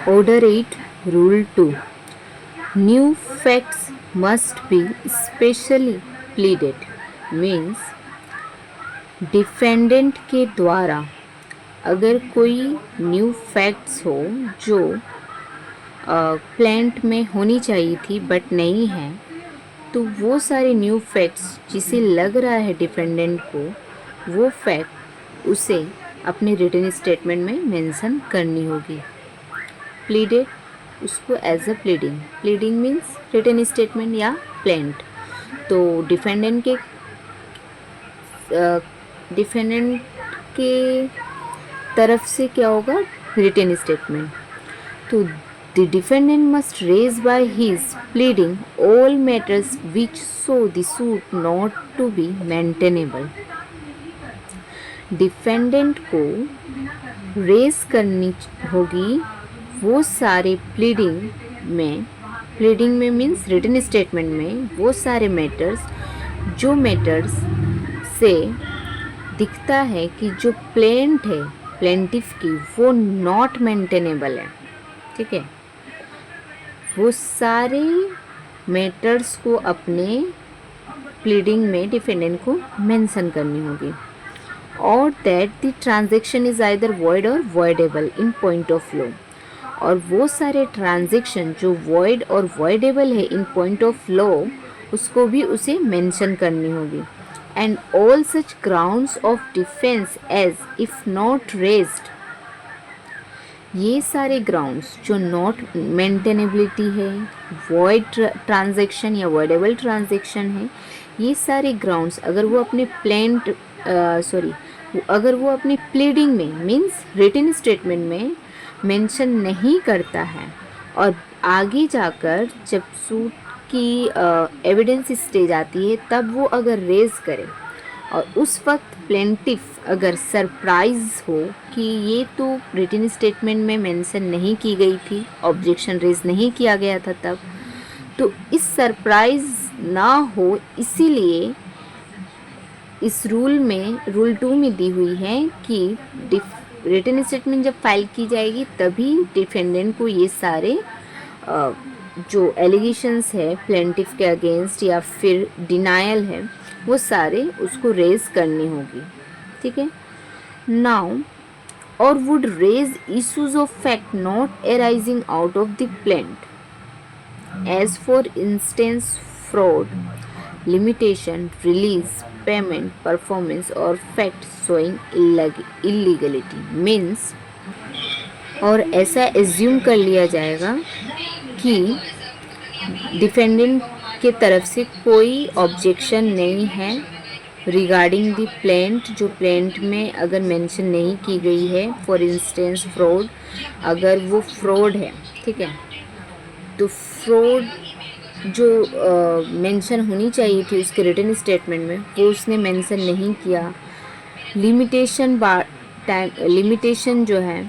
Order 8, Rule 2. New facts must be specially pleaded. Means defendant के द्वारा अगर कोई न्यू फैक्ट्स हो जो प्लेंट में होनी चाहिए थी बट नहीं है, तो वो सारे न्यू फैक्ट्स जिसे लग रहा है डिफेंडेंट को, वो फैक्ट उसे अपने रिटन स्टेटमेंट में मेंशन करनी होगी। प्लीडेड, उसको as a pleading means written statement या प्लेंट। तो डिफेंडेंट के तरफ से क्या होगा, रिटन स्टेटमेंट। तो the defendant must raise by his pleading all matters which show the suit not to be maintainable. Defendant को रेज करनी होगी वो सारे प्लीडिंग में मीन्स रिटन स्टेटमेंट में वो सारे मैटर्स जो मैटर्स से दिखता है कि जो प्लेंटिफ की वो नॉट मेंटेनेबल है। ठीक है, वो सारे मैटर्स को अपने प्लीडिंग में डिफेंडेंट को मेंशन करनी होगी। और that the transaction is either void or voidable in point of law. और वो सारे ट्रांजैक्शन जो वॉइड और वॉइडेबल है इन पॉइंट ऑफ लॉ, उसको भी उसे मेंशन करनी होगी। And all such grounds of defence as if not raised, ये सारे ग्राउंड्स जो नॉट मेंटेनेबिलिटी है, वॉइड ट्रांजैक्शन या वॉइडेबल ट्रांजैक्शन है, ये सारे ग्राउंड्स अगर वो अपने अगर वो अपनी प्लीडिंग में मीन्स रिटन स्टेटमेंट में मेंशन नहीं करता है और आगे जाकर जब सूट की एविडेंस स्टेज आती है तब वो अगर रेज करे और उस वक्त प्लेंटिफ अगर सरप्राइज हो कि ये तो रिटन स्टेटमेंट में मेंशन नहीं की गई थी, ऑब्जेक्शन रेज नहीं किया गया था तब, तो इस सरप्राइज ना हो इसीलिए इस रूल 2 में दी हुई है कि रिटन स्टेटमेंट जब फाइल की जाएगी तभी डिफेंडेंट को ये सारे जो एलिगेशंस है प्लेंटिफ के अगेंस्ट या फिर डिनायल है वो सारे उसको रेज करनी होगी। ठीक है, नाउ और would raise issues of fact not arising out of the plaint as for instance fraud, limitation, release, payment, performance और फैक्ट शोइंग इलीगलिटी मीन्स। और ऐसा एज्यूम कर लिया जाएगा कि डिफेंडेंट के तरफ से कोई ऑब्जेक्शन नहीं है रिगार्डिंग द प्लेंट, जो प्लेंट में अगर मेंशन नहीं की गई है, फॉर इंस्टेंस फ्रॉड, अगर वो फ्रॉड है। ठीक है, तो फ्रॉड जो मेंशन होनी चाहिए थी उसके रिटन स्टेटमेंट में वो उसने मेंशन नहीं किया। लिमिटेशन जो है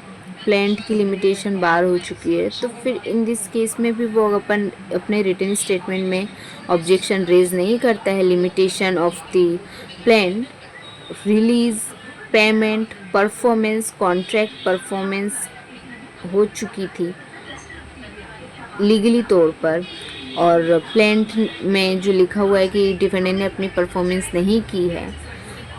प्लेंट की लिमिटेशन बार हो चुकी है, तो फिर इन दिस केस में भी वो अपने रिटन स्टेटमेंट में ऑब्जेक्शन रेज नहीं करता है। Limitation of the plaint, release, payment, performance, contract performance हो चुकी थी लीगली तौर पर, और प्लेंट में जो लिखा हुआ है कि डिफेंडेंट ने अपनी परफॉर्मेंस नहीं की है,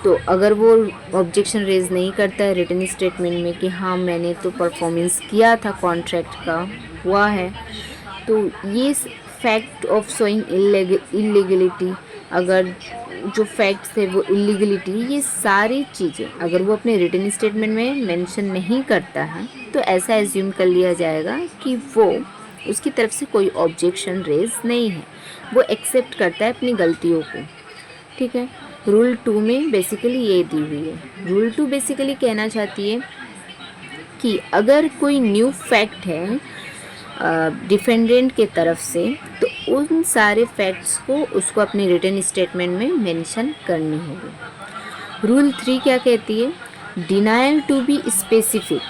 तो अगर वो ऑब्जेक्शन रेज नहीं करता है रिटन स्टेटमेंट में कि हाँ मैंने तो परफॉर्मेंस किया था, कॉन्ट्रैक्ट का हुआ है, तो ये फैक्ट ऑफ शोइंग इलीगलिटी, अगर जो फैक्ट्स है वो इलीगलिटी, ये सारी चीज़ें अगर वो अपने रिटन स्टेटमेंट में मेंशन नहीं करता है तो ऐसा एज्यूम कर लिया जाएगा कि वो उसकी तरफ से कोई ऑब्जेक्शन रेज नहीं है, वो एक्सेप्ट करता है अपनी गलतियों को। ठीक है, रूल 2 में बेसिकली ये दी हुई है। रूल 2 बेसिकली कहना चाहती है कि अगर कोई न्यू फैक्ट है डिफेंडेंट के तरफ से, तो उन सारे फैक्ट्स को उसको अपने रिटन स्टेटमेंट में मेंशन करनी होगी। रूल 3 क्या कहती है, denial to be specific,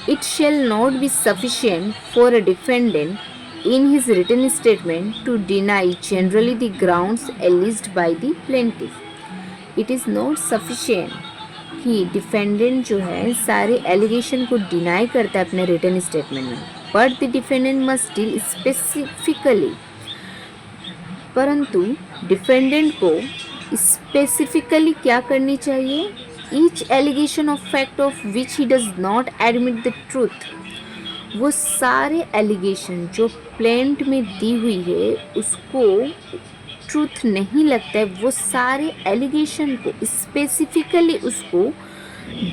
it shall not be sufficient for a defendant in his written statement to deny generally the grounds alleged by the plaintiff. It is not sufficient कि defendant जो है सारे allegation को deny करता है अपने written statement में, but the defendant must deal specifically, परंतु डिफेंडेंट को स्पेसिफिकली क्या करनी चाहिए? Each allegation of fact of which he does not admit the truth, वो सारे एलिगेशन जो प्लेंट में दी हुई है उसको ट्रूथ नहीं लगता है, वो सारे एलिगेशन को स्पेसिफिकली उसको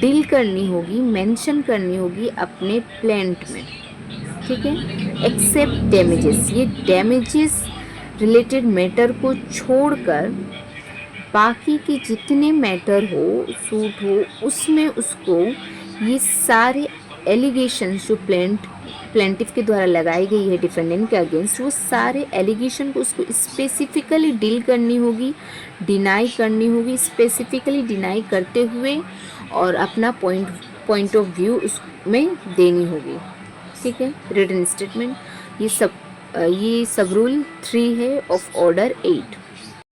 डील करनी होगी, मेंशन करनी होगी अपने प्लेंट में, ठीक है। एक्सेप्ट डैमेजेस, ये डैमेजेस रिलेटेड मैटर को छोड़कर बाकी के जितने मैटर हो, सूट हो, उसमें उसको ये सारे एलिगेशंस जो प्लेंटिफ के द्वारा लगाई गई है डिफेंडेंट के अगेंस्ट, वो सारे एलिगेशन को उसको स्पेसिफिकली डील करनी होगी, डिनाई करनी होगी, स्पेसिफिकली डिनाई करते हुए और अपना पॉइंट ऑफ व्यू उसमें देनी होगी, ठीक है। रिटन स्टेटमेंट, ये सब रूल 3 है ऑफ ऑर्डर 8।